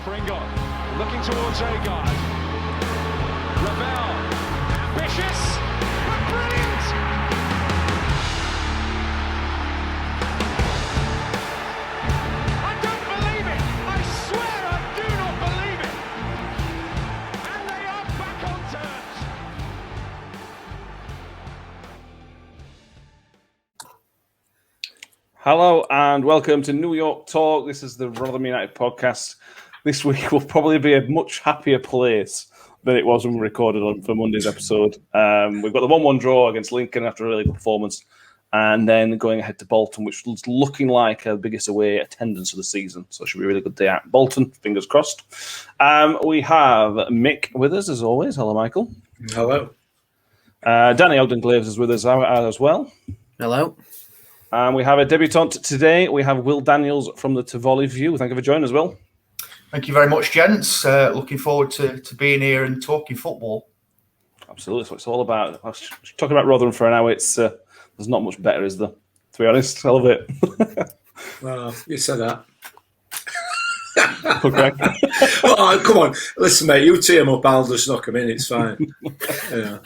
Pringle looking towards Agard. Ravel, ambitious, but brilliant! I don't believe it! I swear I do not believe it! And they are back on terms! Hello and welcome to New York Talk. This is the Rotherham United podcast. This week will probably be a much happier place than it was when we recorded on for Monday's episode. We've got the 1-1 draw against Lincoln after a really good performance, and then going ahead to Bolton, which was looking like our biggest away attendance of the season. So it should be a really good day at Bolton, fingers crossed. We have Mick with us, as always. Hello, Michael. Hello. Danny Ogden-Glaves is with us as well. Hello. And we have a debutant today. We have Will Daniels from the Tivoli View. Thank you for joining us, Will. Thank you very much, gents. Looking forward to being here and talking football. Absolutely. That's what it's all about. I was talking about Rotherham for an hour. It's there's not much better, is there? To be honest, I love it. Well, you said that. Okay. Oh, come on. Listen, mate, you tee him up, I'll just knock him in. It's fine. Yeah.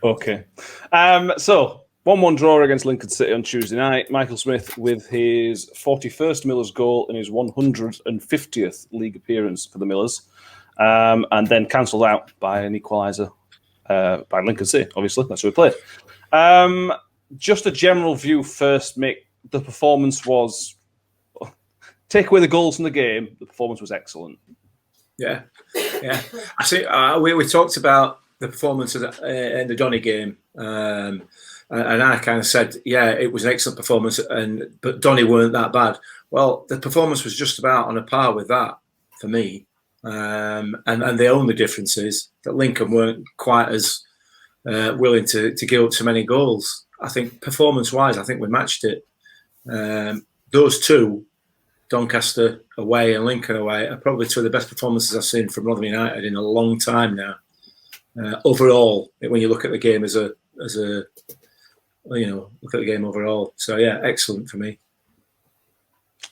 Okay. So, 1-1 draw against Lincoln City on Tuesday night. Michael Smith with his 41st Millers goal in his 150th league appearance for the Millers, and then cancelled out by an equaliser by Lincoln City, obviously. That's who we played. Just a general view first, Mick. The performance was... Take away the goals from the game, the performance was excellent. Yeah. I think we talked about the performance in the Donny game, and I kind of said, yeah, it was an excellent performance, but Donny weren't that bad. Well, the performance was just about on a par with that for me. And the only difference is that Lincoln weren't quite as willing to give up so many goals. I think performance-wise, I think we matched it. Those two, Doncaster away and Lincoln away, are probably two of the best performances I've seen from Rotherham United in a long time now. Overall, when you look at the game as a look at the game overall. So, yeah, excellent for me.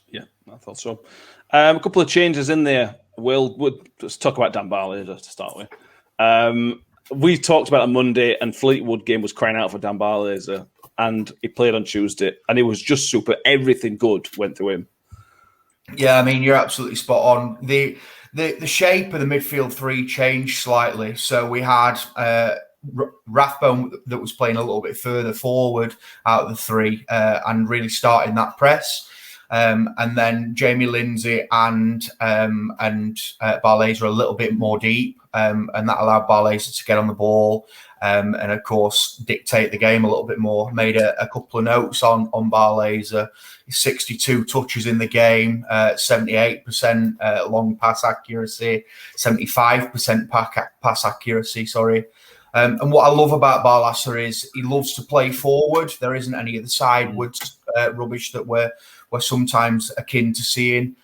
Yeah, I thought so. A couple of changes in there. Let's talk about Dan Barley to start with. We talked about it on Monday, and Fleetwood game was crying out for Dan Barley, and he played on Tuesday, and it was just super. Everything good went through him. Yeah, I mean, you're absolutely spot on. The shape of the midfield three changed slightly. So we had Rathbone that was playing a little bit further forward out of the three and really starting that press. And then Jamie Lindsay and Barlaser a little bit more deep, and that allowed Barlaser to get on the ball and, of course, dictate the game a little bit more. Made a couple of notes on Barlaser. 62 touches in the game, 78% long pass accuracy, 75% pass accuracy, sorry. And what I love about Barlaser is he loves to play forward. There isn't any of the sidewards rubbish that we're sometimes akin to seeing.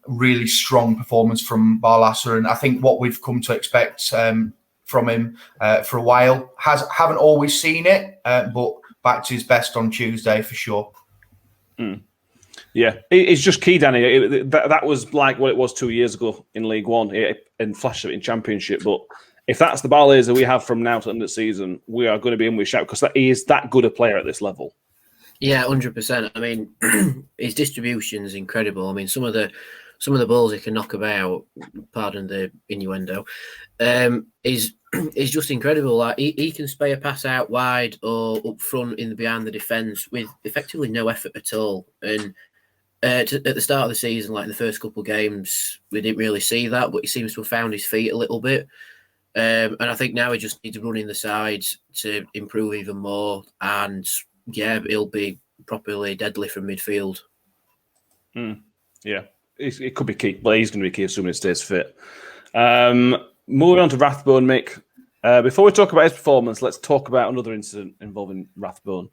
Really strong performance from Barlaser, and I think what we've come to expect from him for a while. Haven't always seen it, but back to his best on Tuesday for sure. Yeah, it's just key, Danny. That was like what it was 2 years ago in League One, in flash of it in Championship. But if that's the Barlaser we have from now to the end of the season, we are going to be in with a shout because he is that good a player at this level. Yeah, 100%. I mean, his distribution is incredible. I mean, some of the balls he can knock about, pardon the innuendo, is just incredible. Like he can spray a pass out wide or up front behind the defence with effectively no effort at all. And at the start of the season, like in the first couple of games, we didn't really see that, but he seems to have found his feet a little bit. And I think now he just needs to run in the sides to improve even more. And yeah, he'll be properly deadly from midfield. Yeah, it could be key. Well, he's going to be key assuming he stays fit. Moving on to Rathbone, Mick. Before we talk about his performance, let's talk about another incident involving Rathbone.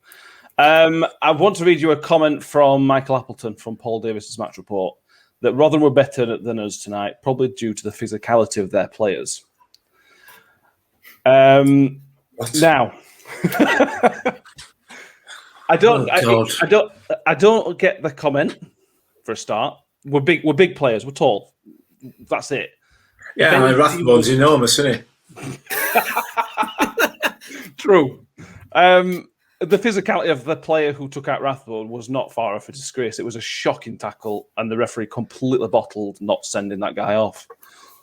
I want to read you a comment from Michael Appleton from Paul Davis's match report that Rotherham were better than us tonight, probably due to the physicality of their players. Now, I don't get the comment for a start. we're big players. We're tall. That's it. Yeah, I mean, Rathbone's enormous, isn't he? True. The physicality of the player who took out Rathbone was not far off a disgrace. It was a shocking tackle, and the referee completely bottled not sending that guy off.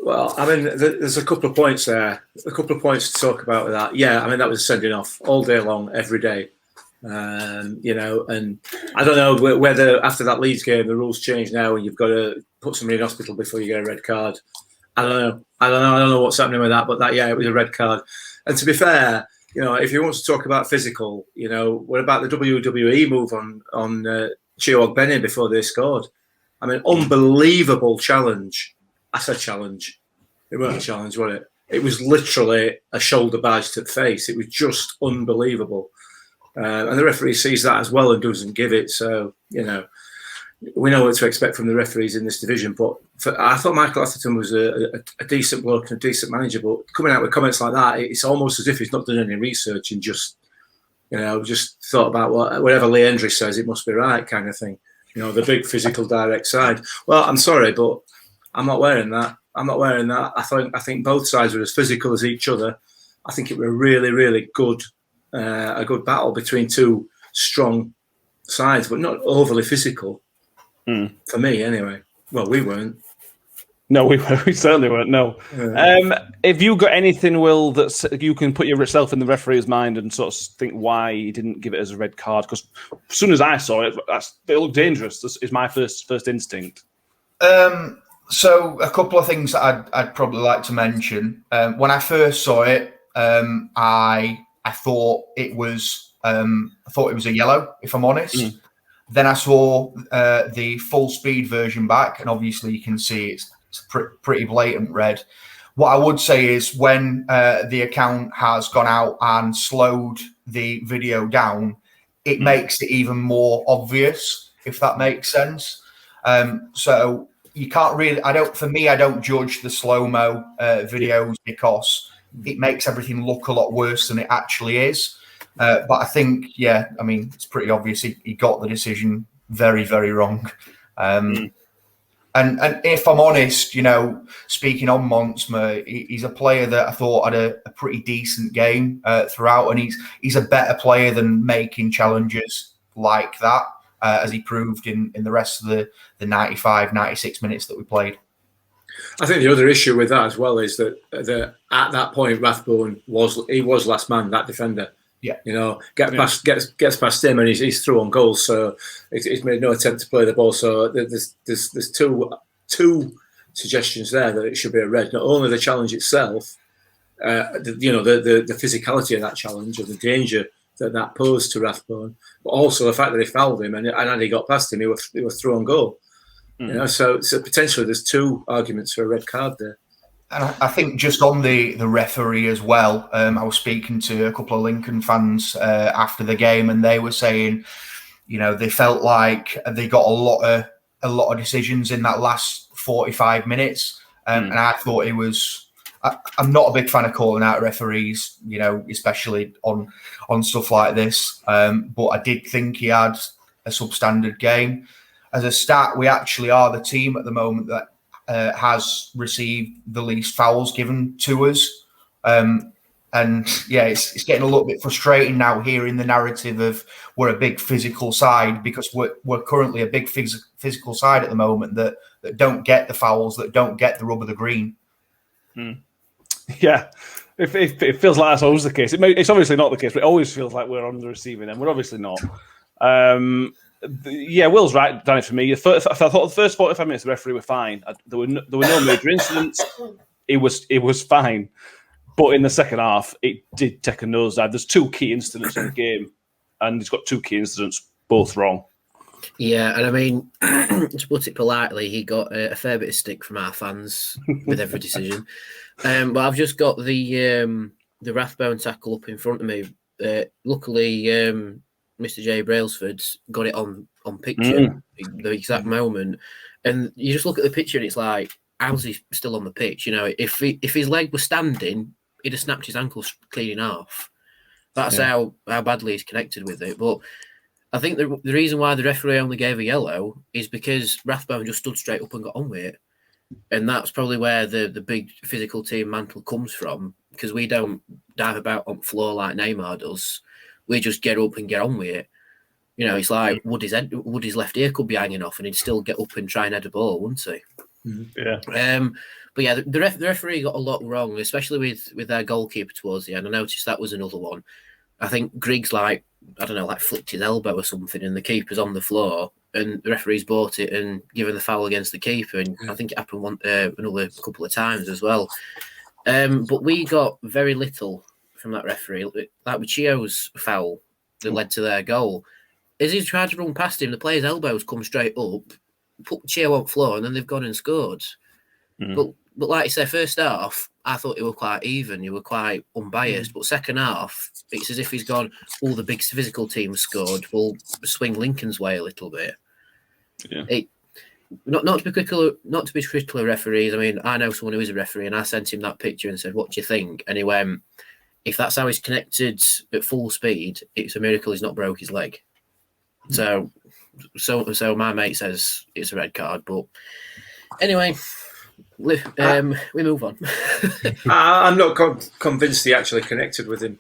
Well, I mean, there's a couple of points there. A couple of points to talk about with that. Yeah, I mean, that was sending off all day long, every day. You know, and I don't know whether after that Leeds game the rules change now and you've got to put somebody in hospital before you get a red card. I don't know what's happening with that, but it was a red card. And to be fair, you know, if you want to talk about physical, you know, what about the WWE move on Chio Ogbene before they scored? I mean, unbelievable challenge. I said challenge. It wasn't a challenge, was it? It was literally a shoulder barge to the face. It was just unbelievable. And the referee sees that as well and doesn't give it. So, you know, we know what to expect from the referees in this division. But I thought Michael Atherton was a decent bloke and a decent manager. But coming out with comments like that, it's almost as if he's not done any research and just, you know, just thought about whatever Lee Hendry says, it must be right kind of thing. You know, the big physical direct side. Well, I'm sorry, but I'm not wearing that. I think both sides were as physical as each other. I think it was a really, really good battle between two strong sides, but not overly physical. For me, anyway. Well, we weren't. No, we certainly weren't. No. Have you got anything, Will, that you can put yourself in the referee's mind and sort of think why he didn't give it as a red card? Because as soon as I saw it, it looked dangerous. This is my first instinct. So a couple of things that I'd probably like to mention. When I first saw it, I thought it was a yellow, if I'm honest. Then I saw the full speed version back, and obviously you can see it's pretty blatant red. What I would say is when the account has gone out and slowed the video down, it makes it even more obvious, if that makes sense. So you can't really, I don't judge the slow-mo videos because it makes everything look a lot worse than it actually is. But I think, I mean, it's pretty obvious he got the decision very, very wrong. And if I'm honest, you know, speaking on Monsma, he's a player that I thought had a pretty decent game throughout, and he's a better player than making challenges like that, as he proved in the rest of the 95, 96 minutes that we played. I think the other issue with that as well is that at that point Rathbone was last man, that defender. Yeah, you know, gets past him and he's through on goals. So he's made no attempt to play the ball. So there's two suggestions there that it should be a red. Not only the challenge itself, the physicality of that challenge and the danger that posed to Rathbone, but also the fact that he fouled him and he got past him, he was through on goal. You know, so potentially there's two arguments for a red card there. And I think just on the referee as well, I was speaking to a couple of Lincoln fans after the game, and they were saying, you know, they felt like they got a lot of decisions in that last 45 minutes, and I thought it was. I'm not a big fan of calling out referees, you know, especially on stuff like this. But I did think he had a substandard game. As a stat, we actually are the team at the moment that has received the least fouls given to us. And it's getting a little bit frustrating now hearing the narrative of we're a big physical side, because we're currently a big physical side at the moment that don't get the fouls, that don't get the rub of the green. Yeah, it feels like that's always the case. It's obviously not the case, but it always feels like we're on the receiving end. We're obviously not. Will's right, Danny. For me, I thought the first 45 minutes the referee were fine. There were no major incidents. It was fine, but in the second half, it did take a nosedive. There's two key incidents in the game, and he's got two key incidents, both wrong. Yeah, and I mean, to put it politely, he got a fair bit of stick from our fans with every decision. But I've just got the Rathbone tackle up in front of me. Luckily, Mr. J. Brailsford's got it on picture, the exact moment. And you just look at the picture and it's like, how's he still on the pitch? You know, if his leg was standing, he'd have snapped his ankle clean off. That's how badly he's connected with it. But I think the reason why the referee only gave a yellow is because Rathbone just stood straight up and got on with it. And that's probably where the big physical team mantle comes from, because we don't dive about on the floor like Neymar does. We just get up and get on with it. You know, it's like Woody's left ear could be hanging off and he'd still get up and try and head a ball, wouldn't he? Yeah. But yeah, the referee got a lot wrong, especially with their goalkeeper towards the end. I noticed that was another one. I think Griggs, flicked his elbow or something, and the keeper's on the floor, and the referee's bought it and given the foul against the keeper. And I think it happened another couple of times as well. But we got very little from that referee. Like with Chio's foul that led to their goal. As he tried to run past him, the player's elbows come straight up, put Chio on the floor, and then they've gone and scored. But like you said, first half, I thought it were quite even. You were quite unbiased. But second half, it's as if he's gone, the big physical team scored. We'll swing Lincoln's way a little bit. Yeah. Not to be critical of referees. I mean, I know someone who is a referee, and I sent him that picture and said, "What do you think?" And he went, "If that's how he's connected at full speed, it's a miracle he's not broke his leg." So my mate says it's a red card. But anyway, we move on. I'm not convinced he actually connected with him.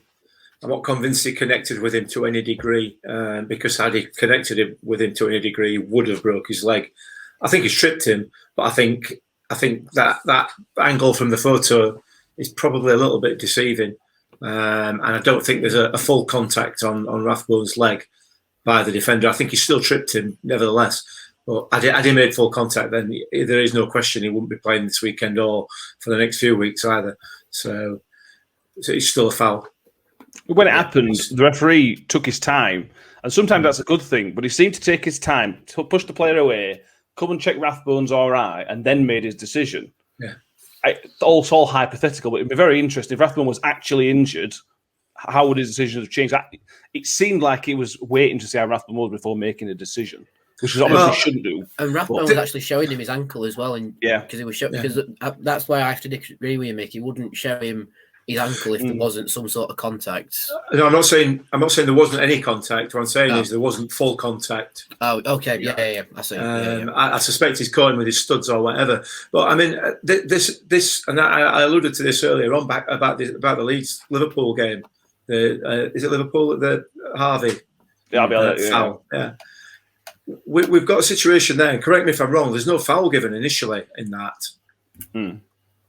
I'm not convinced he connected with him to any degree, because had he connected with him to any degree, he would have broke his leg. I think he's tripped him, but I think that angle from the photo is probably a little bit deceiving, and I don't think there's a full contact on Rathbone's leg by the defender. I think he still tripped him, nevertheless. But had he made full contact, then there is no question he wouldn't be playing this weekend or for the next few weeks either. So it's still a foul. When it happened, the referee took his time, and sometimes that's a good thing, but he seemed to take his time to push the player away, come and check Rathbone's all right, and then made his decision. Yeah. It's all hypothetical, but it'd be very interesting. If Rathbone was actually injured, how would his decision have changed? It seemed like he was waiting to see how Rathbone was before making a decision, which is obviously shouldn't do. And Rathbone was actually showing him his ankle as well, because he was because that's why I have to disagree with you, Mick. He wouldn't show him his ankle if there wasn't some sort of contact. No, I'm not saying there wasn't any contact. What I'm saying is there wasn't full contact. Oh, okay, yeah. I see. I suspect he's caught him with his studs or whatever. But I mean, this, and I alluded to this earlier on about the Leeds Liverpool game. Is it Liverpool at the Harvey? Foul. Yeah. We've got a situation there, and correct me if I'm wrong, there's no foul given initially in that.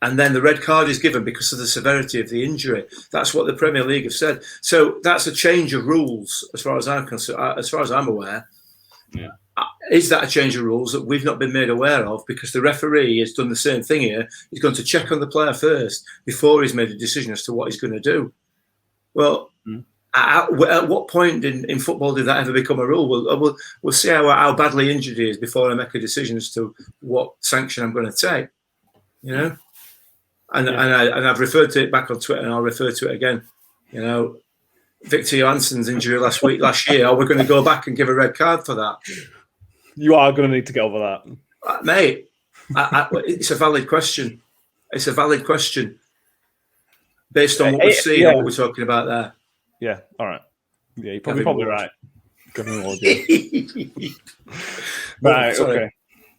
And then the red card is given because of the severity of the injury. That's what the Premier League have said. So that's a change of rules as far as I'm concerned, as far as I'm aware. Yeah. Is that a change of rules that we've not been made aware of? Because the referee has done the same thing here. He's going to check on the player first before he's made a decision as to what he's going to do. Well, at what point in football did that ever become a rule? We'll see how badly injured he is before I make a decision as to what sanction I'm going to take. You know, and I've referred to it back on Twitter, and I'll refer to it again. You know, Victor Johansson's injury last year. Are we going to go back and give a red card for that? You are going to need to get over that, mate. It's a valid question. It's a valid question based on what we've seen and what we're talking about there. Yeah, all right. Yeah, you're probably right. Right, okay.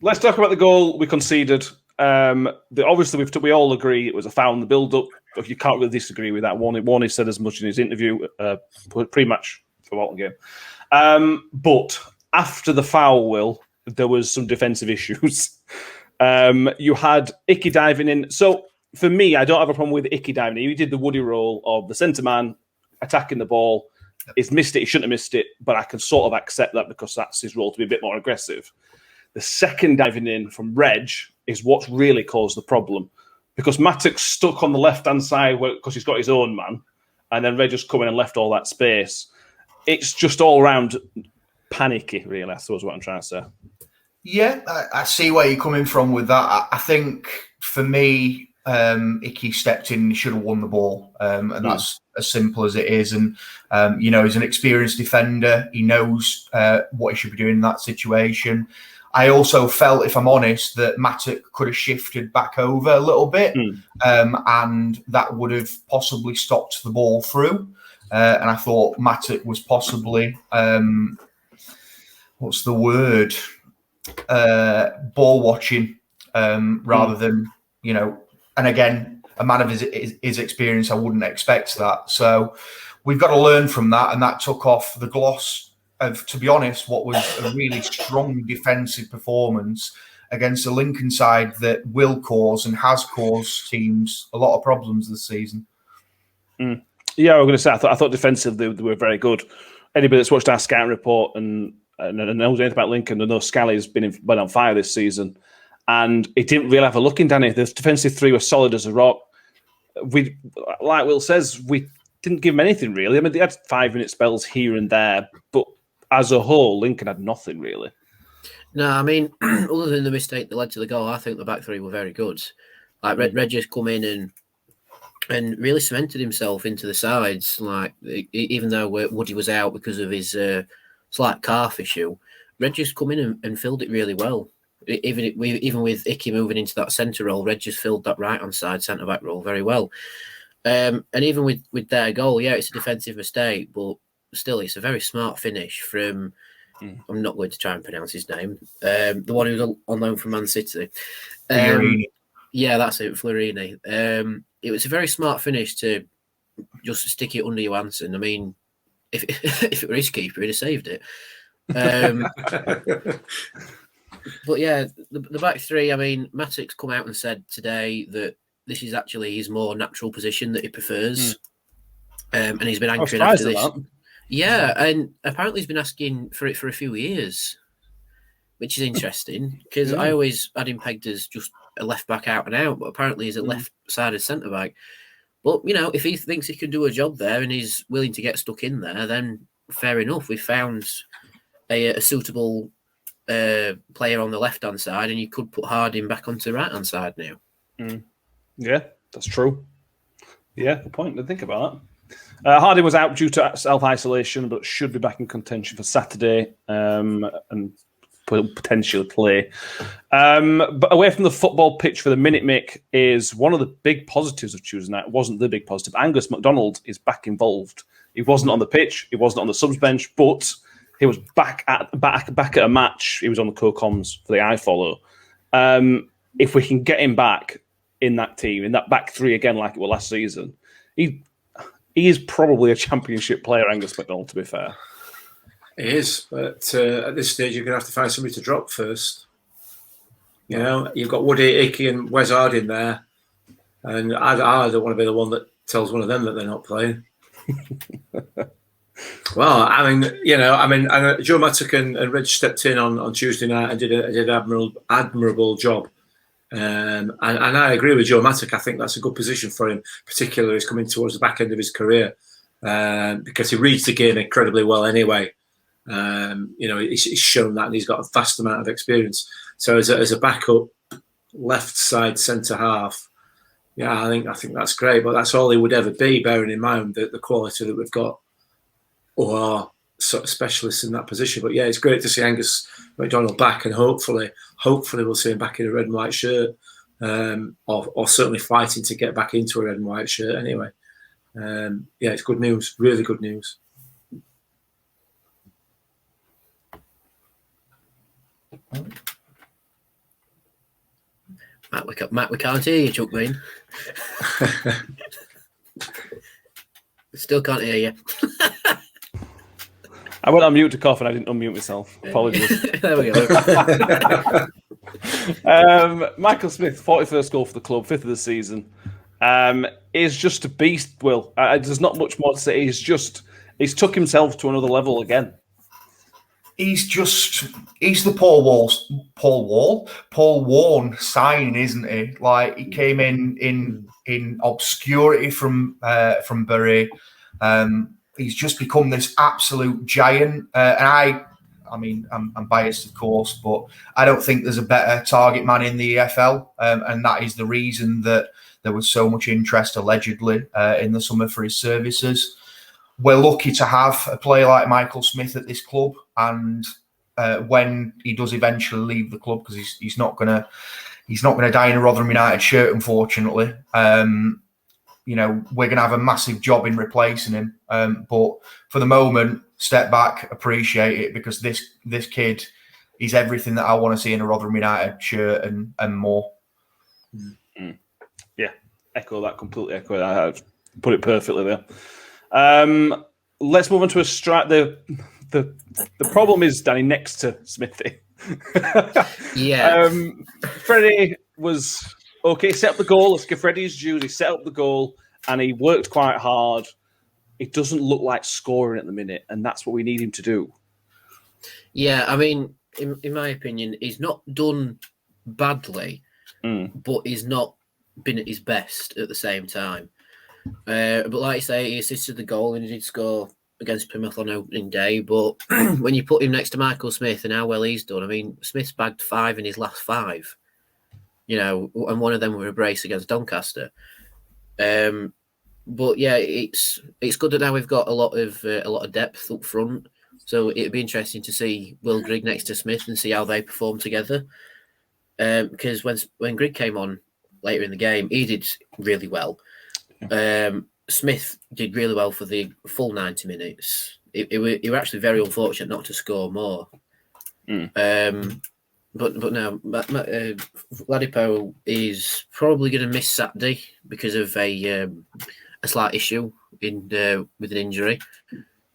Let's talk about the goal we conceded. Obviously, we all agree it was a foul in the build-up. If you can't really disagree with that, Warne said as much in his interview pre-match for Bolton game. But after the foul, there was some defensive issues. You had Icky diving in. So for me, I don't have a problem with Icky diving in. He did the Woody role of the centre man attacking the ball. He's missed it. He shouldn't have missed it, but I can sort of accept that because that's his role, to be a bit more aggressive. The second diving in from Reg is what's really caused the problem, because Mattock's stuck on the left-hand side because he's got his own man, and then Reg just come in and left all that space. It's just all around panicky, really, I suppose what I'm trying to say. Yeah, I see where you're coming from with that. I think, for me, Icky stepped in and he should have won the ball, and that's as simple as it is. And he's an experienced defender. He knows what he should be doing in that situation. I also felt, if I'm honest, that Mattock could have shifted back over a little bit, and that would have possibly stopped the ball through. And I thought Mattock was possibly what's the word? Ball watching rather than, you know, and again, a man of his experience, I wouldn't expect that. So we've got to learn from that, and that took off the gloss of, to be honest, what was a really strong defensive performance against a Lincoln side that will cause and has caused teams a lot of problems this season. Yeah, I was going to say, I thought defensively they were very good. Anybody that's watched our scouting report and knows anything about Lincoln, I know Scally's been on fire this season, and it didn't really have a look in, Danny. The defensive three were solid as a rock. We, like Will says, we didn't give them anything really. I mean, they had 5-minute spells here and there, but as a whole, Lincoln had nothing really. No, I mean, other than the mistake that led to the goal, I think the back three were very good. Like Regis come in and really cemented himself into the sides. Like, even though Woody was out because of his slight calf issue, Regis come in and filled it really well. Even with Icky moving into that centre role, Regis filled that right-hand side centre-back role very well. And even with their goal, yeah, it's a defensive mistake, but still, it's a very smart finish from... I'm not going to try and pronounce his name. The one who's on loan from Man City. Yeah, that's it, Florini. It was a very smart finish to just stick it under Johansson. I mean, if it were his keeper, he'd have saved it. But yeah, the back three, I mean, Matic's come out and said today that this is actually his more natural position that he prefers. And he's been anchoring after this. Yeah, and apparently he's been asking for it for a few years, which is interesting because I always had him pegged as just a left back out and out, but apparently he's a left-sided centre back. But, you know, if he thinks he can do a job there and he's willing to get stuck in there, then fair enough. We've found a suitable player on the left-hand side, and you could put Harding back onto the right-hand side now. Yeah, that's true. Yeah, good point to think about that. Harding was out due to self-isolation, but should be back in contention for Saturday and potentially play. But away from the football pitch for the Minute Mick is one of the big positives of Tuesday night. It wasn't the big positive. Angus MacDonald is back involved. He wasn't on the pitch. He wasn't on the subs bench, but he was back at a match. He was on the co-coms for the iFollow. If we can get him back in that team, in that back three again, like it was last season, he is probably a championship player, Angus MacDonald, to be fair. He is, but at this stage, you're going to have to find somebody to drop first. You know, you've got Woody, Icky, and Wes Harding there, and I don't want to be the one that tells one of them that they're not playing. Well, I mean, Joe Mattock and Reg stepped in on Tuesday night and did an admirable job. And I agree with Joe Mattock. I think that's a good position for him, particularly as coming towards the back end of his career, because he reads the game incredibly well anyway. He's shown that, and he's got a vast amount of experience. So as a backup left side centre half, yeah, I think that's great. But that's all he would ever be, bearing in mind the quality that we've got, or are sort of specialists in that position. But yeah, it's great to see Angus MacDonald back, and hopefully we'll see him back in a red and white shirt, or certainly fighting to get back into a red and white shirt anyway. It's good news, really good news. Matt, we can't hear you, Chuck Green. Still can't hear you. I went on mute to cough and I didn't unmute myself. Apologies. There we go. Michael Smith, 41st goal for the club, 5th of the season. Is just a beast, Will. There's not much more to say. He's took himself to another level again. He's the Paul Warne sign, isn't he? Like, he came in obscurity from Bury. He's just become this absolute giant. And I'm biased, of course, but I don't think there's a better target man in the EFL. And that is the reason that there was so much interest, allegedly, in the summer for his services. We're lucky to have a player like Michael Smith at this club. And when he does eventually leave the club, because he's not gonna die in a Rotherham United shirt, unfortunately. We're going to have a massive job in replacing him. But for the moment, step back, appreciate it, because this kid, he's everything that I want to see in a Rotherham United shirt and more. Yeah, echo that, completely echo that. I've put it perfectly there. Let's move on to a strike. The problem is, Danny, next to Smithy. Yeah. Freddie was okay, set up the goal. Let's give Freddie his due. He set up the goal and he worked quite hard. It doesn't look like scoring at the minute, and that's what we need him to do. Yeah, I mean, in my opinion, he's not done badly, but he's not been at his best at the same time. But like you say, he assisted the goal and he did score against Plymouth on opening day. But when you put him next to Michael Smith and how well he's done, I mean, Smith's bagged 5 in his last 5, and one of them were a brace against Doncaster. But yeah, it's good that now we've got a lot of depth up front. So it'd be interesting to see Will Grigg next to Smith and see how they perform together. Because when Grigg came on later in the game, he did really well. Smith did really well for the full 90 minutes. He were actually very unfortunate not to score more. But no, Ladipo is probably going to miss Saturday because of a slight issue with an injury.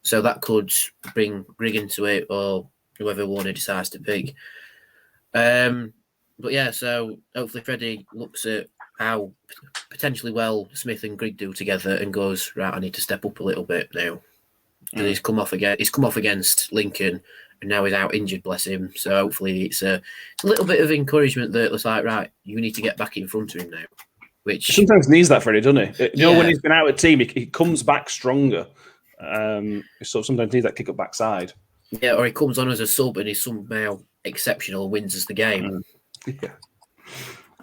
So that could bring Grigg into it, or whoever Warne decides to pick. But yeah, so hopefully Freddie looks at how potentially well Smith and Grigg do together and goes, right, I need to step up a little bit now. And he's come off against Lincoln, and now he's out injured, bless him. So hopefully it's a little bit of encouragement that it's like, right, you need to get back in front of him now. Which sometimes needs that, Freddie, doesn't he? When he's been out of team, he comes back stronger. So sometimes needs that kick up backside. Yeah, or he comes on as a sub and he's somehow exceptional and wins us the game.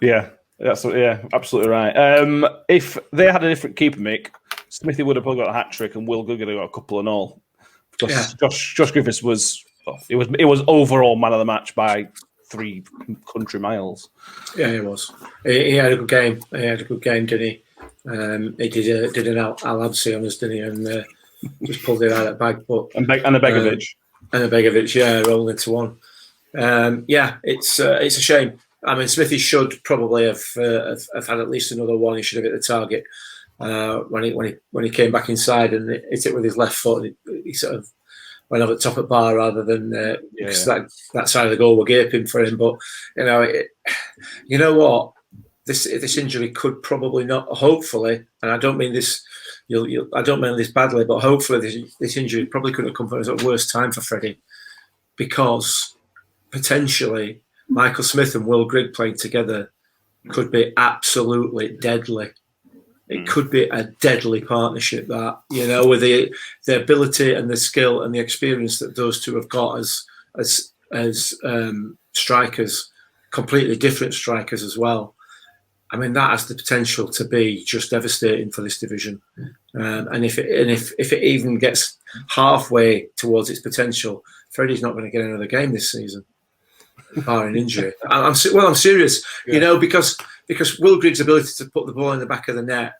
Yeah, absolutely right. If they had a different keeper, Mick, Smithy would have probably got a hat trick, and Will Grigg would have got a couple and all. Because Josh Griffiths was overall man of the match by 3 country miles. Yeah, he was. He had a good game. Didn't he? He did an Al-Absi on us, didn't he? And just pulled it out of the bag. But and a Begovic. Rolled into one. It's a shame. I mean, Smithy should probably have had at least another one. He should have hit the target when he came back inside and hit it with his left foot. He sort of went over the top of the bar rather than because that side of the goal were gaping for him. But you know what, this injury could probably not. Hopefully, and I don't mean this. I don't mean this badly, but hopefully this injury probably couldn't have come at a worse time for Freddie, because potentially Michael Smith and Will Grigg playing together could be absolutely deadly. It could be a deadly partnership, that, with the ability and the skill and the experience that those two have got as strikers, completely different strikers as well. I mean, that has the potential to be just devastating for this division. And if it even gets halfway towards its potential, Freddie's not going to get another game this season, barring injury. I'm serious, because Will Grigg's ability to put the ball in the back of the net,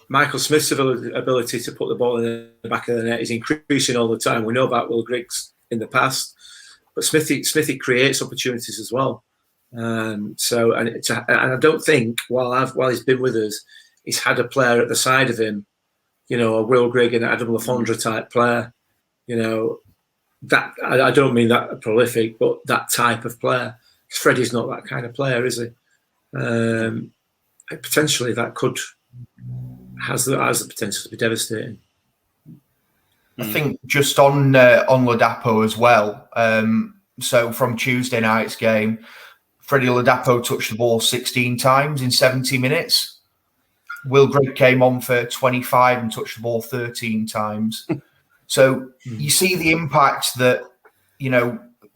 Michael Smith's ability to put the ball in the back of the net is increasing all the time. We know about Will Griggs in the past, but Smithy creates opportunities as well. And I don't think while he's been with us, he's had a player at the side of him, a Will Grigg and Adam Lafondra type player. That I don't mean that prolific, but that type of player. Freddie's not that kind of player, is he? Potentially that has the potential to be devastating. I think just on Ladapo as well. So from Tuesday night's game, Freddie Ladapo touched the ball 16 times in 70 minutes. Will Grigg came on for 25 and touched the ball 13 times. So you see the impact that,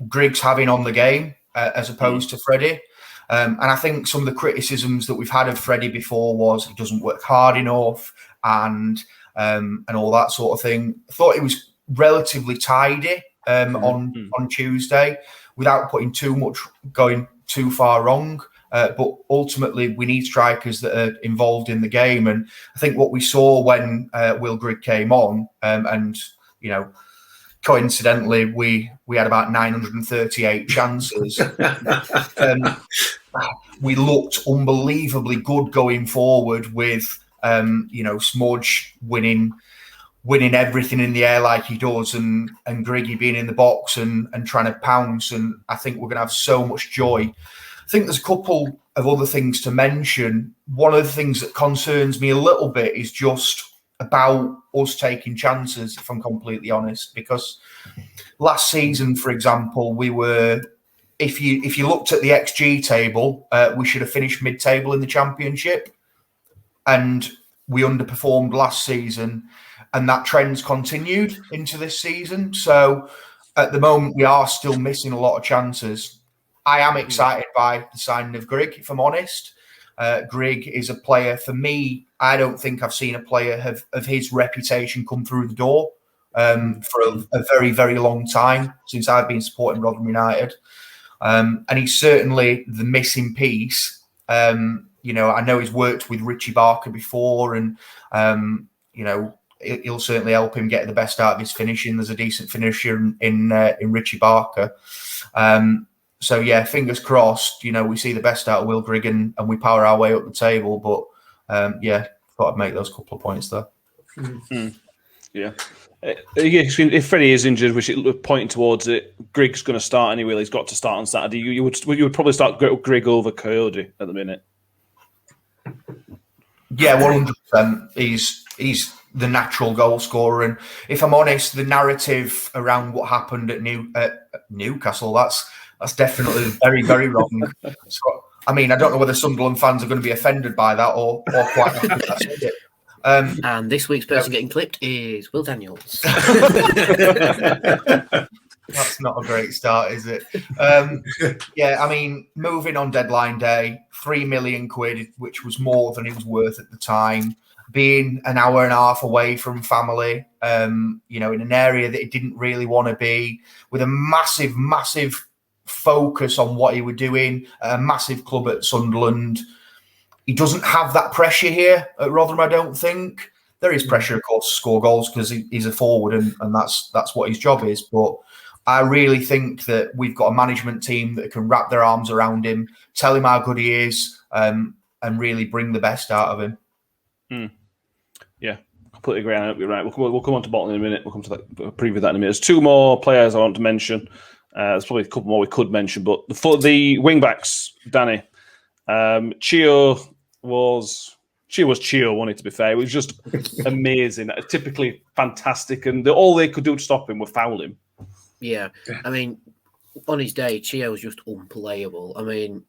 Grigg's having on the game as opposed to Freddie. And I think some of the criticisms that we've had of Freddie before was he doesn't work hard enough and all that sort of thing. I thought he was relatively tidy on Tuesday without putting going too far wrong. But ultimately, we need strikers that are involved in the game. And I think what we saw when Will Grigg came on and coincidentally, we had about 938 chances. We looked unbelievably good going forward with, Smudge winning everything in the air like he does, and Griggy being in the box and trying to pounce. And I think we're going to have so much joy. I think there's a couple of other things to mention. One of the things that concerns me a little bit is just about us taking chances, if I'm completely honest, because last season, for example, we were, if you looked at the XG table, we should have finished mid-table in the Championship, and we underperformed last season, and that trend's continued into this season. So at the moment, we are still missing a lot of chances. I am excited by the signing of Grigg, if I'm honest. Grigg is a player, for me, I don't think I've seen a player of his reputation come through the door for a very, very long time since I've been supporting Rotherham United. And he's certainly the missing piece. I know he's worked with Richie Barker before, and, he'll certainly help him get the best out of his finishing. There's a decent finisher in Richie Barker. So, yeah, fingers crossed, we see the best out of Will Grigg and we power our way up the table. But, thought I'd make those couple of points there. Mm-hmm. Yeah. If Freddie is injured, which it pointing towards it, Grigg's going to start anyway. He's got to start on Saturday. You would probably start Grigg over Coyote at the minute. Yeah, 100%. He's the natural goal scorer, and if I'm honest, the narrative around what happened at Newcastle, that's definitely very, very wrong. So, I mean, I don't know whether Sunderland fans are going to be offended by that or quite happy that's it. And this week's person getting clipped is Will Daniels. That's not a great start, is it? Yeah, I mean, moving on deadline day, £3 million, which was more than it was worth at the time. Being an hour and a half away from family, in an area that he didn't really want to be, with a massive, massive focus on what he was doing, a massive club at Sunderland. He doesn't have that pressure here at Rotherham, I don't think. There is pressure, of course, to score goals because he's a forward and that's what his job is. But I really think that we've got a management team that can wrap their arms around him, tell him how good he is, and really bring the best out of him. Yeah, completely agree. I hope you're right. We'll come on to Bolton in a minute. We'll come to that, preview that in a minute. There's two more players I want to mention. There's probably a couple more we could mention, but for the wing backs, Danny, Chio was Chio, wanted to be fair. It was just amazing, typically fantastic, and all they could do to stop him was foul him. Yeah, I mean, on his day, Chio was just unplayable. I mean,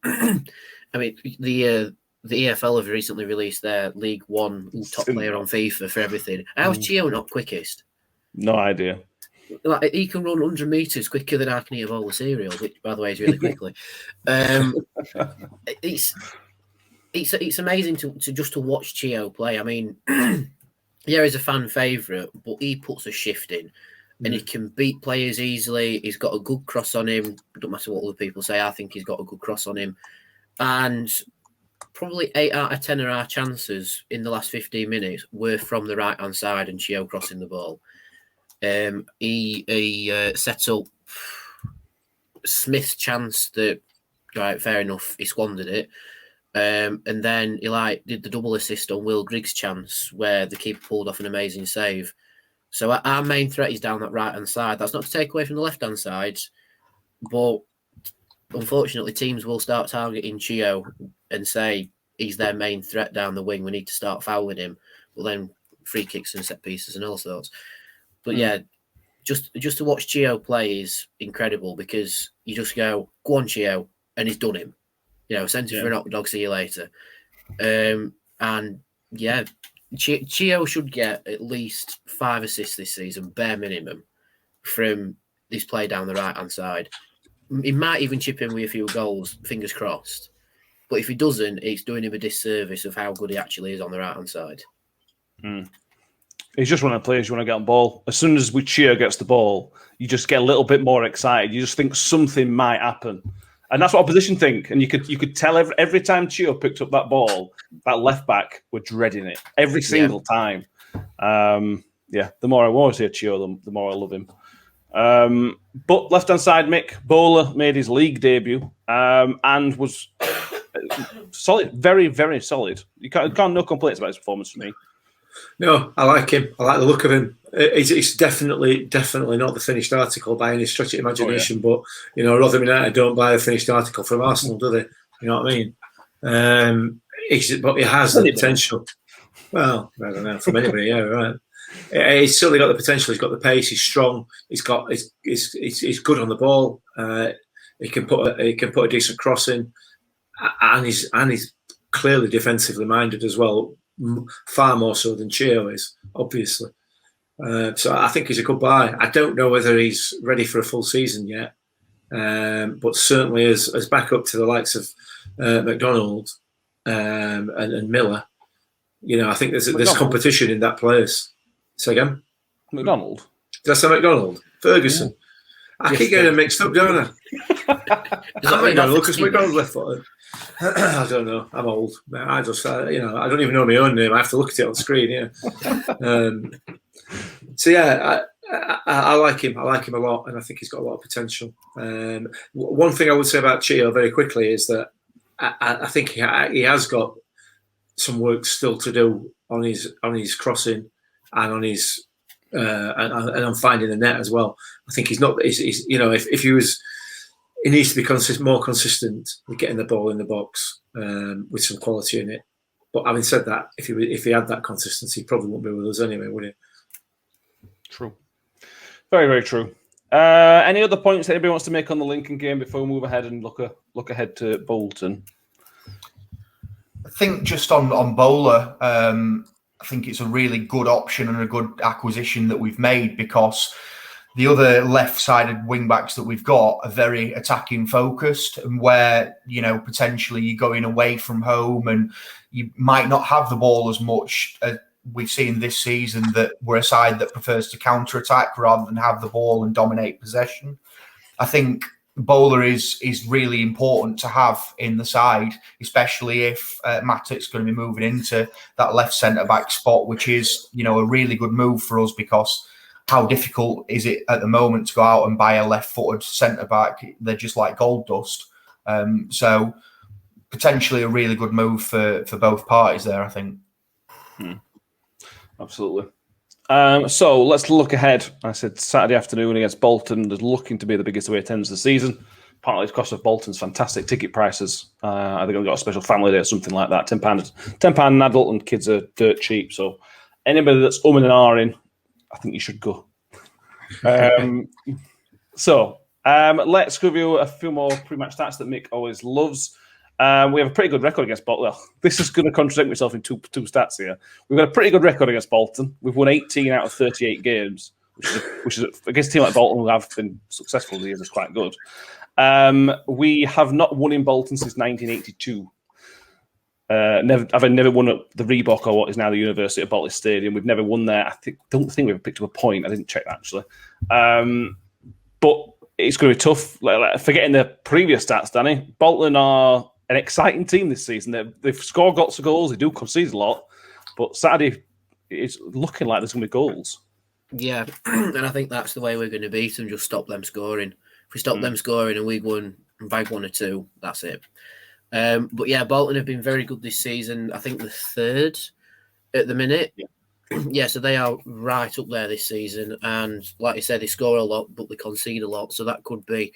the EFL have recently released their League One top player on FIFA for everything. How's Chio not quickest? No idea. Like, he can run 100 metres quicker than I can eat a bowl of cereal, which, by the way, is really quickly. It's amazing to watch Chio play. I mean, yeah, he's a fan favourite, but he puts a shift in, and he can beat players easily. He's got a good cross on him. It doesn't matter what other people say. I think he's got a good cross on him, and probably 8 out of 10 of our chances in the last 15 minutes were from the right hand side and Chio crossing the ball. He set up Smith's chance that, right, fair enough, he squandered it. And then he did the double assist on Will Grigg's chance where the keeper pulled off an amazing save. So our main threat is down that right hand side. That's not to take away from the left hand side, but unfortunately teams will start targeting Chio and say he's their main threat down the wing. We need to start fouling him. Well, then free kicks and set pieces and all sorts. But yeah, just to watch Chio play is incredible because you just go on Chio, and he's done him. Sent him for an hot dog, see you later. And yeah, Chio should get at least 5 assists this season, bare minimum, from his play down the right-hand side. He might even chip in with a few goals, fingers crossed. But if he doesn't, it's doing him a disservice of how good he actually is on the right-hand side. He's just one of the players you want to get on ball. As soon as Chio gets the ball, you just get a little bit more excited. You just think something might happen. And that's what opposition think. And you could tell every time Chio picked up that ball, that left back were dreading it every single time. The more I want to see Chio, the more I love him. But left-hand side, Mick Bowler made his league debut and was solid, very, very solid. You can't no complaints about his performance for me. No, I like him. I like the look of him. It's definitely not the finished article by any stretch of imagination. But Rotherham United don't buy a finished article from Arsenal, do they? You know what I mean? But it has the potential. Well, I don't know, from anybody. Yeah, right. He's certainly got the potential. He's got the pace. He's strong. He's good on the ball. He can put a decent cross in, and he's clearly defensively minded as well. Far more so than Chio is, obviously. So I think he's a good buy. I don't know whether he's ready for a full season yet, but certainly as backup to the likes of McDonald and Miller. I think there's competition in that place. Say again? McDonald? Did I say McDonald? Ferguson. Yeah. I keep getting them mixed up, don't I? I'm McDonald, Lucas McDonald left-footed. I don't know. I'm old. I just, I don't even know my own name. I have to look at it on screen. Yeah. So yeah, I like him. I like him a lot, and I think he's got a lot of potential. One thing I would say about Chio very quickly is that I think he has got some work still to do on his crossing and on his and on finding the net as well. I think he's not. If he was. He needs to be more consistent with getting the ball in the box with some quality in it. But having said that, if he had that consistency, he probably wouldn't be with us anyway, would he? True. Very, very true. Any other points that anybody wants to make on the Lincoln game before we move ahead and look ahead to Bolton? I think just on Bowler, I think it's a really good option and a good acquisition that we've made because the other left-sided wing-backs that we've got are very attacking-focused, and where, potentially you're going away from home and you might not have the ball as much as we've seen this season, that we're a side that prefers to counter-attack rather than have the ball and dominate possession. I think Bowler is really important to have in the side, especially if Mattock's going to be moving into that left centre-back spot, which is, a really good move for us because how difficult is it at the moment to go out and buy a left-footed centre-back? They're just like gold dust. So potentially a really good move for both parties there, I think. Absolutely. So let's look ahead. I said Saturday afternoon against Bolton. There's looking to be the biggest away attendance of the season. Partly because of Bolton's fantastic ticket prices. I think they've got a special family day or something like that. £10 an adult, and kids are dirt cheap. So anybody that's and ahhing, I think you should go. Let's give you a few more pre-match stats that Mick always loves. We have a pretty good record against Bolton. Well, this is going to contradict myself in two stats here. We've got a pretty good record against Bolton. We've won 18 out of 38 games, which is against a team like Bolton who have been successful these years. Is quite good. We have not won in Bolton since 1982. I've never won at the Reebok or what is now the University of Bolton Stadium. We've never won there. Don't think we've picked up a point. I didn't check that actually. But it's going to be tough. Forgetting the previous stats, Danny, Bolton are an exciting team this season. They've scored lots of goals. They do concede a lot. But Saturday, it's looking like there's going to be goals. Yeah, and I think that's the way we're going to beat them. Just stop them scoring. If we stop them scoring and we won by 1 or 2, that's it. But yeah, Bolton have been very good this season. I think the 3rd at the minute. Yeah, so they are right up there this season. And like you said, they score a lot, but they concede a lot. So that could be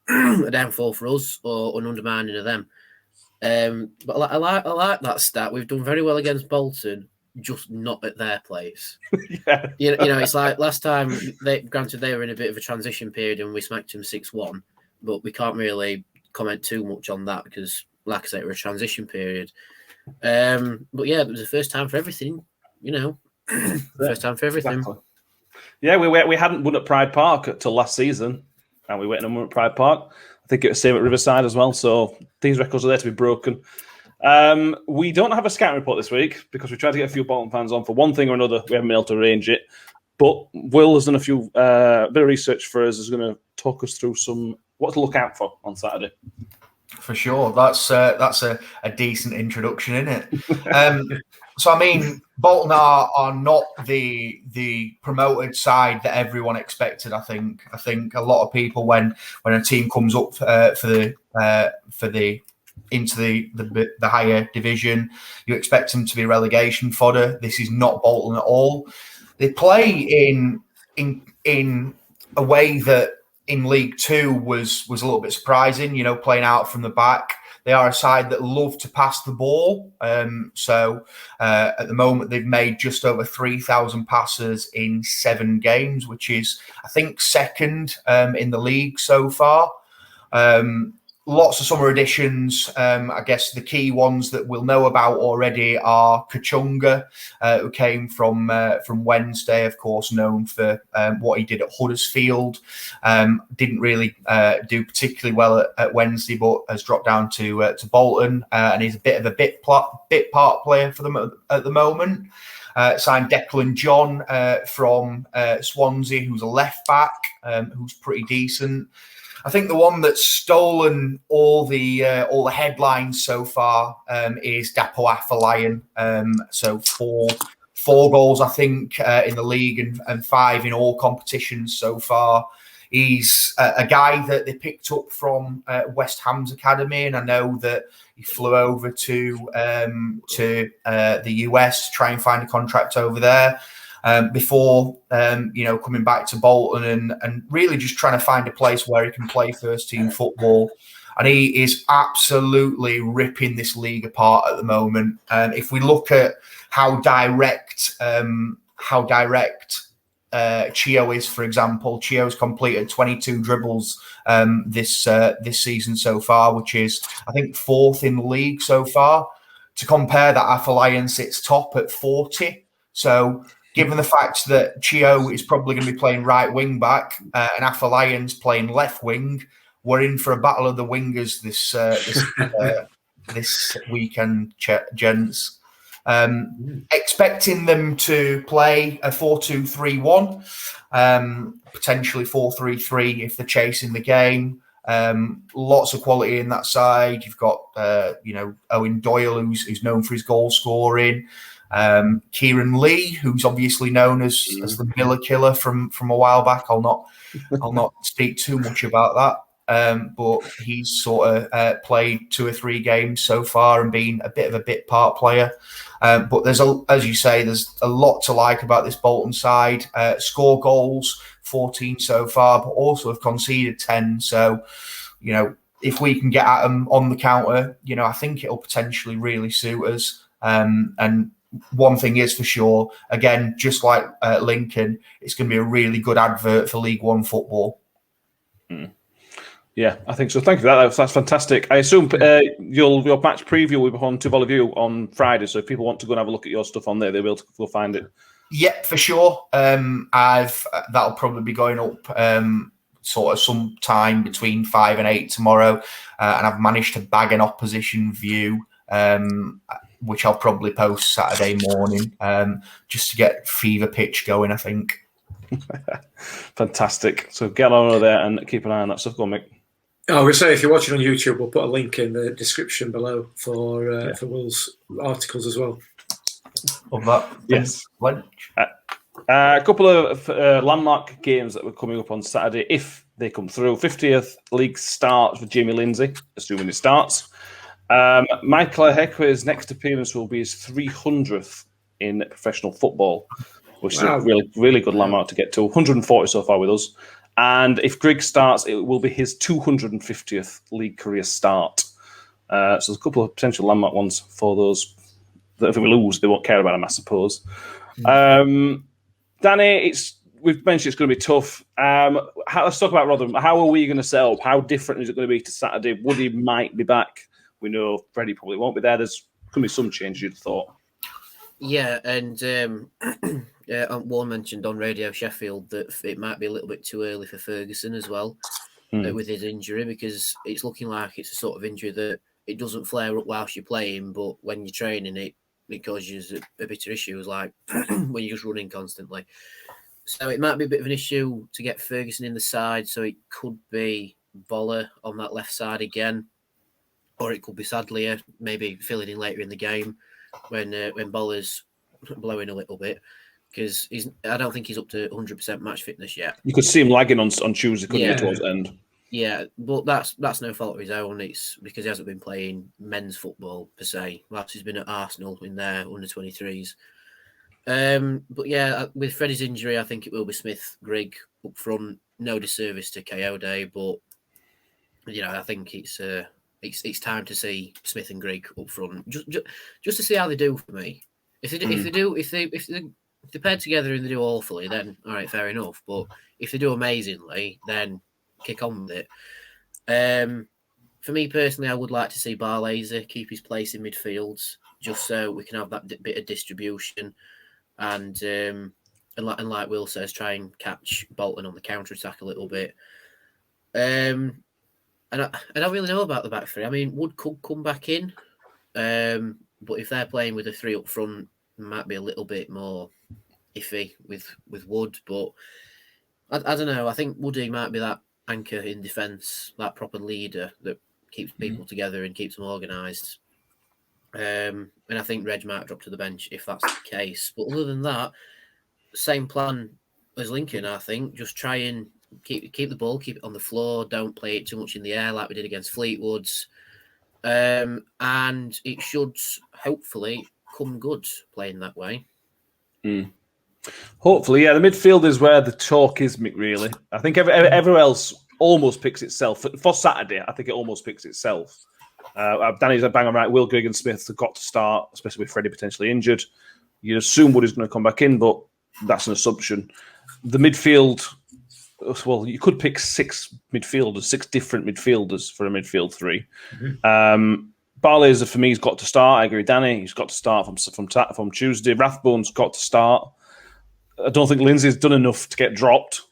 a downfall for us or an undermining of them. But I like that stat. We've done very well against Bolton, just not at their place. Yeah. It's like last time, granted, they were in a bit of a transition period and we smacked them 6-1, but we can't really comment too much on that because, like I say, we're a transition period. But yeah, it was the first time for everything, first time for everything. Exactly. Yeah, we hadn't won at Pride Park till last season, and we went and won at Pride Park. I think it was the same at Riverside as well. So these records are there to be broken. We don't have a scouting report this week because we tried to get a few Bolton fans on for one thing or another. We haven't been able to arrange it. But Will has done a few bit of research for us. Is going to talk us through what to look out for on Saturday. For sure, that's a decent introduction, isn't it? So I mean, Bolton are not the promoted side that everyone expected. I think a lot of people when a team comes up for the into the higher division, you expect them to be relegation fodder. This is not Bolton at all. They play in a way that in League Two was a little bit surprising. You know, playing out from the back. They are a side that love to pass the ball. So at the moment, they've made just over 3,000 passes in 7 games, which is, I think, second in the league so far. Lots of summer additions. I guess the key ones that we'll know about already are Kachunga, who came from Wednesday, of course, known for what he did at Huddersfield. Didn't really do particularly well at Wednesday, but has dropped down to Bolton, and he's a bit of a bit part player for them at the moment. Signed Declan John from Swansea, who's a left back, who's pretty decent. I think the one that's stolen all the headlines so far is Dapo Afolayan. So four goals, I think, in the league and 5 in all competitions so far. He's a guy that they picked up from West Ham's academy, and I know that he flew over to the US to try and find a contract over there. Before coming back to Bolton and really just trying to find a place where he can play first team football. And he is absolutely ripping this league apart at the moment. If we look at how direct Chio is, for example, Chio's completed 22 dribbles this season so far, which is, I think, 4th in the league so far. To compare that, Afolayan sits top at 40. So given the fact that Chio is probably going to be playing right wing back and Afolayan's playing left wing, we're in for a battle of the wingers this weekend, gents. Expecting them to play a 4-2-3-1, potentially 4-3-3 if they're chasing the game. Lots of quality in that side. You've got Owen Doyle, who's known for his goal scoring. Kieran Lee, who's obviously known as the Miller Killer from a while back. I'll not speak too much about that, but he's sort of played 2 or 3 games so far and been a bit of a bit part player. But as you say, there's a lot to like about this Bolton side. Score goals, 14 so far, but also have conceded 10. So, if we can get at them on the counter, I think it'll potentially really suit us. And one thing is for sure, again, just like Lincoln, it's going to be a really good advert for League One football. Yeah, I think so. Thank you for that. That's fantastic. I assume your match preview will be on Tivoli View on Friday, so if people want to go and have a look at your stuff on there, they'll be able to go find it. Yep, for sure. That'll probably be going up sort of some time between 5 and 8 tomorrow, and I've managed to bag an opposition view, which I'll probably post Saturday morning, just to get fever pitch going, I think. Fantastic. So get on over there and keep an eye on that stuff. Go on, Mick. I would say if you're watching on YouTube, we'll put a link in the description below for Will's articles as well. Of that, yes. A couple of landmark games that were coming up on Saturday, if they come through. 50th league start for Jamie Lindsay, assuming it starts. Michael Hekwe's next appearance will be his 300th in professional football, which is a really, really good landmark to get to. 140 so far with us. And if Grigg starts, it will be his 250th league career start. So there's a couple of potential landmark ones for those that if we lose, they won't care about them, I suppose. Danny, we've mentioned it's going to be tough. Let's talk about Rotherham. How are we going to set up? How different is it going to be to Saturday? Woody might be back. We know Freddie probably won't be there. There's going to be some change, you'd thought. Yeah, and Warne mentioned on Radio Sheffield that it might be a little bit too early for Ferguson as well with his injury, because it's looking like it's a sort of injury that it doesn't flare up whilst you're playing, but when you're training, it causes a bit of issues, like when you're just running constantly. So it might be a bit of an issue to get Ferguson in the side, so it could be Voller on that left side again, or it could be Sadlier maybe filling in later in the game. when Boller's blowing a little bit, because I don't think he's up to 100% match fitness yet. You could see him lagging on Tuesday, couldn't you, towards the end? Yeah, but that's no fault of his own. It's because he hasn't been playing men's football per se. Whilst he's been at Arsenal in their under-23s. But yeah, with Freddie's injury, I think it will be Smith, Grigg up front. No disservice to Coyote, but I think it's time to see Smith and Grigg up front, just to see how they do for me. If they pair together and they do awfully, then all right, fair enough. But if they do amazingly, then kick on with it. For me personally, I would like to see Barlaser keep his place in midfields, just so we can have that bit of distribution, and like Will says, try and catch Bolton on the counter attack a little bit. And I don't really know about the back three. I mean, Wood could come back in, but if they're playing with a three up front, it might be a little bit more iffy with Wood. But I don't know. I think Woody might be that anchor in defence, that proper leader that keeps people together and keeps them organised. And I think Reg might drop to the bench if that's the case. But other than that, same plan as Lincoln, I think. Just try and keep the ball, keep it on the floor. Don't play it too much in the air like we did against Fleetwood's. And it should hopefully come good playing that way. Hopefully, yeah. The midfield is where the talk is, Mick, really. I think everywhere else almost picks itself. For Saturday, I think it almost picks itself. Danny's a bang on right. Will, Grigg and Smith have got to start, especially with Freddie potentially injured. You'd assume Woody's going to come back in, but that's an assumption. The midfield, well, you could pick six different midfielders for a midfield three. Barlaser, for me, has got to start. I agree with Danny. He's got to start from Tuesday. Rathbone's got to start. I don't think Lindsay's done enough to get dropped.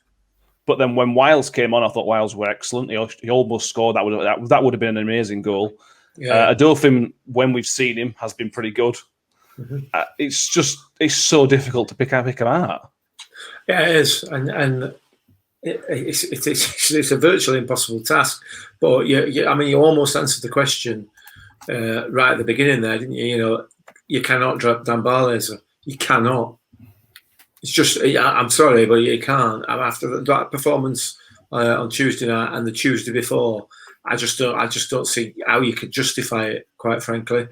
But then when Wiles came on, I thought Wiles were excellent. He almost scored. That would have been an amazing goal. Yeah. Adolphine, when we've seen him, has been pretty good. It's so difficult to pick him out. Yeah, it is, and it's a virtually impossible task. But you almost answered the question right at the beginning there, didn't you? You cannot drop Dan Barlaser. You cannot. It's just, I'm sorry, but you can't. After that performance on Tuesday night and the Tuesday before, I just don't see how you could justify it, quite frankly.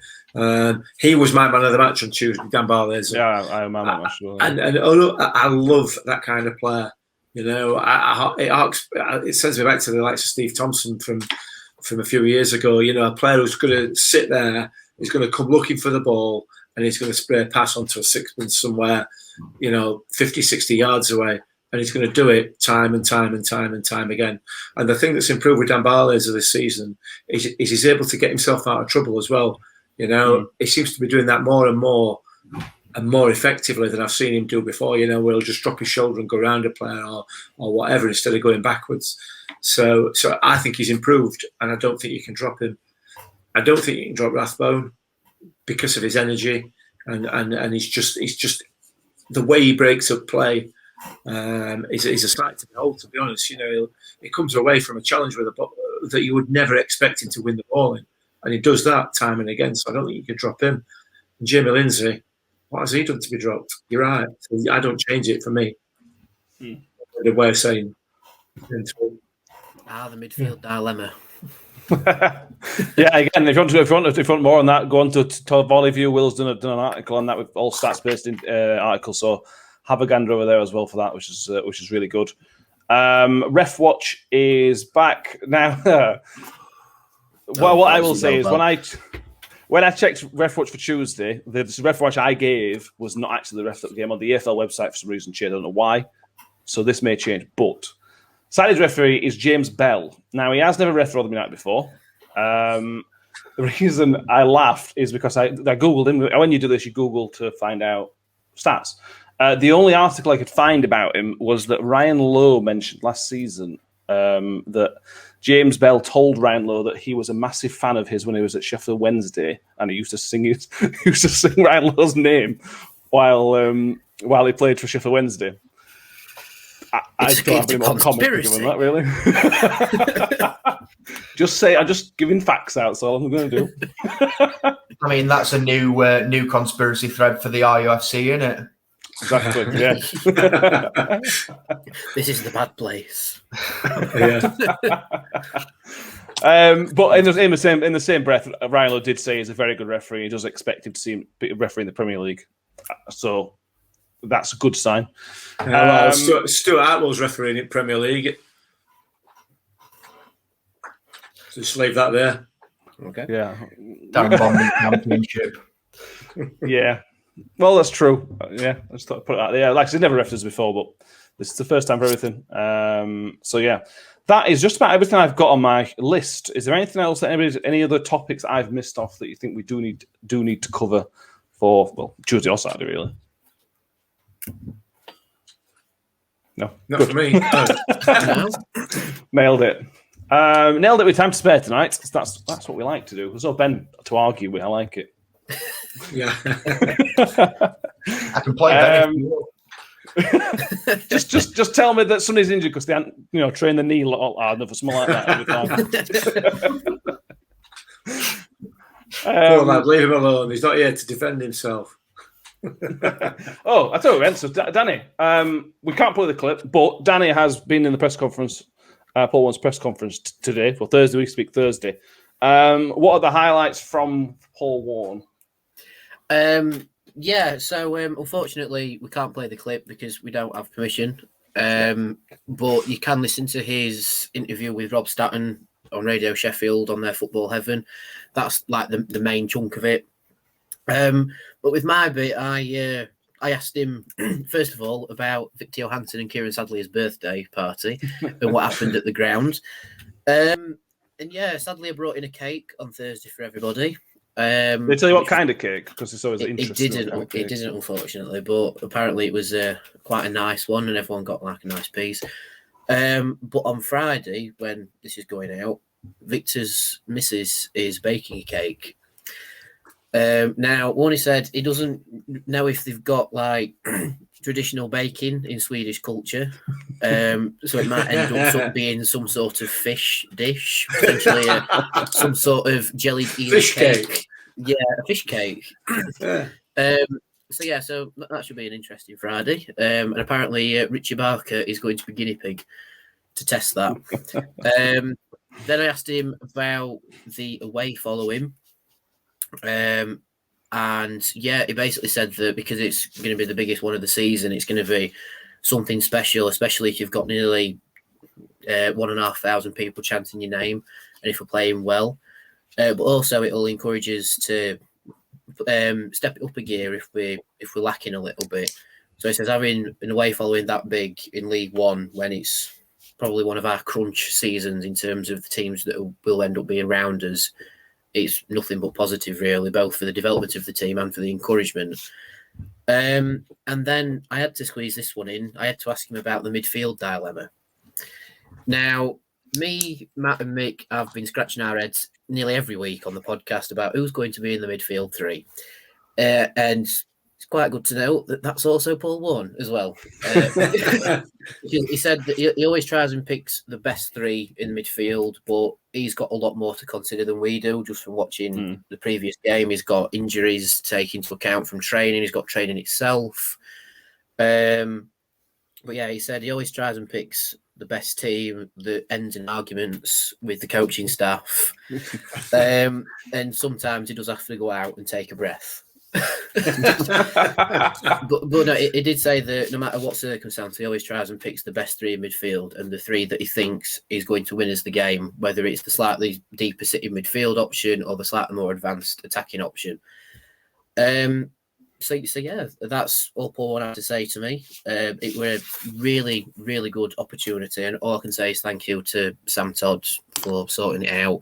He was my man of the match on Tuesday, Dan Barlaser. Yeah, I'm man of the match. Well, and I love that kind of player. It sends me back to the likes of Steve Thompson from a few years ago. A player who's going to sit there, he's going to come looking for the ball, and he's going to spray a pass onto a sixpence somewhere, 50, 60 yards away. And he's going to do it time and time and time and time again. And the thing that's improved with Dan Barlaser this season is he's able to get himself out of trouble as well. He seems to be doing that more and more effectively than I've seen him do before. Where he'll just drop his shoulder and go around a player or whatever instead of going backwards. So I think he's improved, and I don't think you can drop him. I don't think you can drop Rathbone because of his energy and he's just the way he breaks up play. Is a sight to behold, to be honest. He comes away from a challenge with a ball that you would never expect him to win the ball in, and he does that time and again. So I don't think you can drop him. And Jamie Lindsay, what has he done to be dropped? You're right. I don't change it for me. The way of saying. The midfield dilemma. Yeah, again, if you want more on that, go on to Tivoli View. Will's done an article on that with all stats-based articles. So have a gander over there as well for that, which is really good. Ref Watch is back now. Well, what I will say is when I checked Ref Watch for Tuesday, the Ref Watch I gave was not actually the ref that came on the EFL website for some reason. I don't know why. So this may change, but Saturday's referee is James Bell. Now, he has never refereed Rotherham United before. The reason I laughed is because I Googled him. When you do this, you Google to find out stats. The only article I could find about him was that Ryan Lowe mentioned last season that James Bell told Ryan Lowe that he was a massive fan of his when he was at Sheffield Wednesday, and he used to sing Ryan Lowe's name while he played for Sheffield Wednesday. I don't have any more comments than that, really. I'm just giving facts out. That's all I'm going to do. I mean, that's a new conspiracy thread for the RUFC, isn't it? Exactly. Yeah. This is the bad place. Yeah. But in the same breath, Ryan Lowe did say he's a very good referee. He does expect him to see him be a referee in the Premier League, so that's a good sign. Stuart Atwell's refereeing in Premier League. So just leave that there. Okay. Yeah. Darren Bond Championship. Yeah. Well, that's true. Yeah, I just thought I'd put it out there. Yeah, like I said, never refed us before, but this is the first time for everything. So yeah, that is just about everything I've got on my list. Is there anything else any other topics I've missed off that you think we do need to cover for Tuesday or Saturday, really? No, not good. for me. No. Nailed it. Nailed it with time to spare tonight. That's what we like to do. There's no Ben to argue with. I like it. Yeah. I can play better. just tell me that somebody's injured because they haven't, trained the knee a lot harder for something like that every time. Poor lad, leave him alone. He's not here to defend himself. Oh, I thought we went. So, Danny, we can't play the clip, but Danny has been in the press conference, Paul Warne's press conference today. For Thursday, we speak Thursday. What are the highlights from Paul Warne? Yeah, so unfortunately we can't play the clip because we don't have permission. But you can listen to his interview with Rob Statton on Radio Sheffield on their Football Heaven. That's like the main chunk of it. But with my bit, I asked him first of all about Victor Johansson and Kieran Sadley's birthday party and what happened at the ground. And yeah, Sadley brought in a cake on Thursday for everybody. They tell you what kind of cake? Because it's always interesting. It didn't, unfortunately, but apparently it was quite a nice one, and everyone got like a nice piece. But on Friday, when this is going out, Victor's missus is baking a cake. Now, Warne said he doesn't know if they've got like traditional baking in Swedish culture, so it might end up being some sort of fish dish, potentially some sort of jellied eel cake. Yeah, a fish cake. Yeah. So that should be an interesting Friday. And apparently, Richie Barker is going to be guinea pig to test that. Then I asked him about the away following. And yeah, he basically said that because it's going to be the biggest one of the season, it's going to be something special, especially if you've got nearly 1,500 people chanting your name, and if we're playing well. But also, it'll encourage us to step it up a gear if we're lacking a little bit. So he says having an away following that big in League One when it's probably one of our crunch seasons in terms of the teams that will end up being around us. It's nothing but positive, really, both for the development of the team and for the encouragement. And then I had to squeeze this one in. I had to ask him about the midfield dilemma. Now, me, Matt and Mick have been scratching our heads nearly every week on the podcast about who's going to be in the midfield three. And it's quite good to know that that's also Paul Warne as well. He said that he always tries and picks the best three in the midfield, but he's got a lot more to consider than we do just from watching the previous game. He's got injuries to take into account from training. He's got training itself. But yeah, he said he always tries and picks the best team that ends in arguments with the coaching staff. And sometimes he does have to go out and take a breath. but no, it did say that no matter what circumstance, he always tries and picks the best three in midfield and the three that he thinks is going to win us the game, whether it's the slightly deeper sitting midfield option or the slightly more advanced attacking option. So yeah, that's all Paul Warne had to say to me. It was a really, really good opportunity, and all I can say is thank you to Sam Todd for sorting it out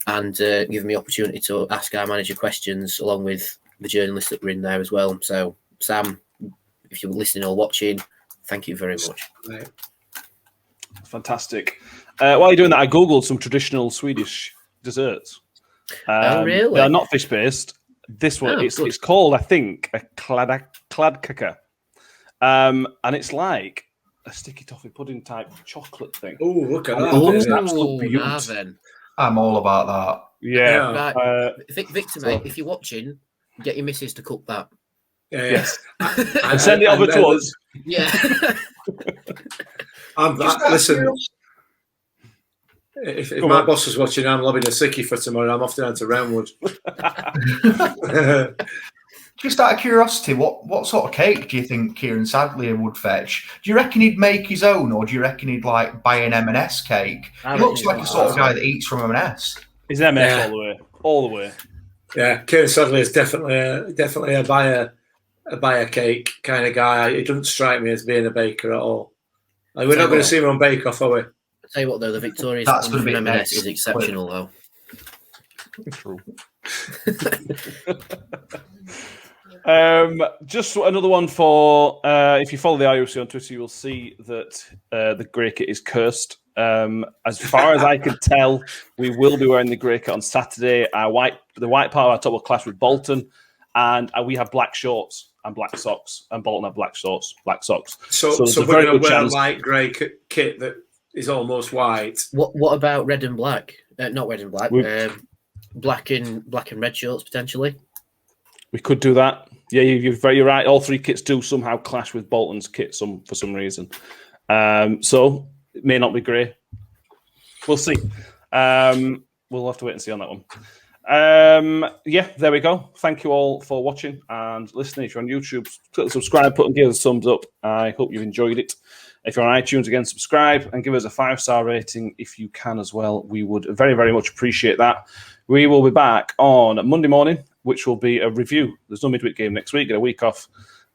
and giving me the opportunity to ask our manager questions along with the journalists that were in there as well. So, Sam, if you're listening or watching, thank you very much. Right. Fantastic. While you're doing that, I Googled some traditional Swedish desserts. Oh, really? They are not fish-based. This one, it's called, I think, a kladkaka. And it's like a sticky toffee pudding type chocolate thing. Oh, look at that. Oh, It's an absolute beaut. now then. I'm all about that. Yeah. Right. Victor, mate, if you're watching, get your missus to cook that. Yes. And send it over to us. Yeah. Listen, if my boss was watching, I'm lobbing a sickie for tomorrow. I'm off down to Roundwood. Just out of curiosity, what sort of cake do you think Kieran Sadlier would fetch? Do you reckon he'd make his own, or do you reckon he'd like buy an M&S cake? He looks like a sort of guy that eats from M&S. He's M&S all the way. Yeah, Kieran Sadlier is definitely a buy a cake kind of guy. He doesn't strike me as being a baker at all. Like, we're not going to see him on Bake Off, are we? I'll tell you what, though, the Victoria's from M&S is exceptional, though. True. Just another one for if you follow the IOC on Twitter, you will see that the grey kit is cursed. As far as I can tell, we will be wearing the grey kit on Saturday. The white part of our top will clash with Bolton, and we have black shorts and black socks, and Bolton have black shorts. So we're going to wear a light grey kit that is almost white. What about red and black? Not red and black. Black and red shorts potentially. We could do that. Yeah, you're very right. All three kits do somehow clash with Bolton's kit for some reason. So it may not be grey. We'll see. We'll have to wait and see on that one. Yeah, there we go. Thank you all for watching and listening. If you're on YouTube, click the subscribe button, give us a thumbs up. I hope you've enjoyed it. If you're on iTunes, again, subscribe and give us a 5-star rating if you can as well. We would very, very much appreciate that. We will be back on Monday morning, which will be a review. There's no midweek game next week, get a week off.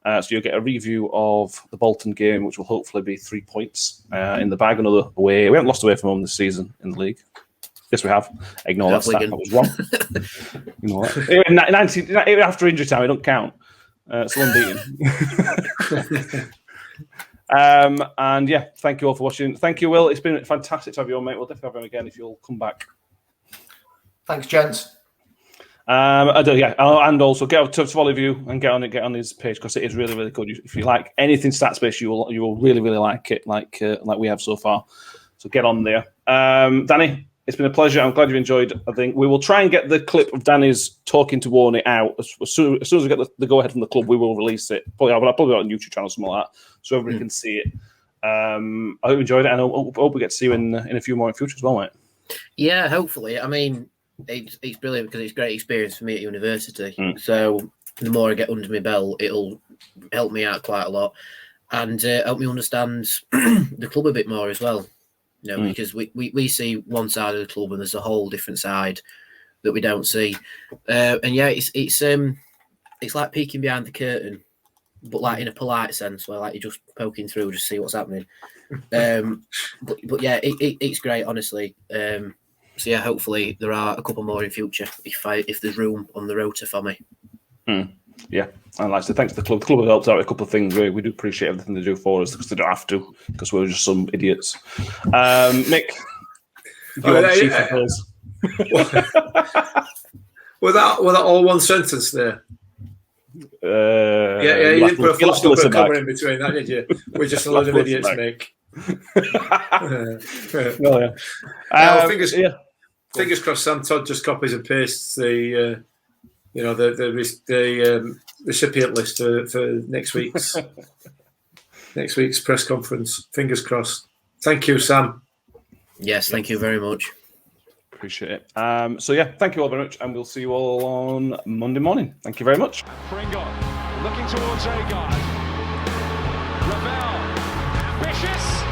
So you'll get a review of the Bolton game, which will hopefully be 3 points in the bag. Another away. We haven't lost away from home this season in the league. Yes, we have. Ignore that stat. That was wrong. You know what? After injury time, it don't count. It's unbeaten. And yeah, thank you all for watching. Thank you, Will. It's been fantastic to have you on, mate. We'll definitely have him again if you'll come back. Thanks, gents. And also get to Tivoli View and get on his page because it is really, really good. If you like anything stats based, you will really, really like it, like we have so far. So get on there. Danny, it's been a pleasure. I'm glad you enjoyed. I think we will try and get the clip of Danny's talking to Warne out as soon as we get the go ahead from the club. We will release it. Probably on YouTube channel, something like that, so everybody can see it. I hope you enjoyed it, and I hope we get to see you in a few more in future as well, mate. Yeah, hopefully. I mean, it's brilliant because it's a great experience for me at university. So the more I get under my belt, it'll help me out quite a lot and help me understand the club a bit more as well. You know, because we see one side of the club and there's a whole different side that we don't see. And yeah, it's like peeking behind the curtain, but like in a polite sense, where like you're just poking through, just see what's happening. But yeah, it's great, honestly. So yeah, hopefully there are a couple more in future if there's room on the rota for me. Yeah, and like I said, thanks to the club. The club have helped out with a couple of things. We do appreciate everything they do for us because they don't have to because we're just some idiots. Mick, was that all one sentence there? Yeah, you didn't put a full stop and comma in between that, did you? We're just a load of idiots, Mick. Fingers crossed. Sam Todd just copies and pastes the recipient list for next week's press conference. Fingers crossed. Thank you, Sam. Yes, thank you very much. Appreciate it. So yeah, thank you all very much, and we'll see you all on Monday morning. Thank you very much. Pringle looking towards Agard. Ravel, ambitious.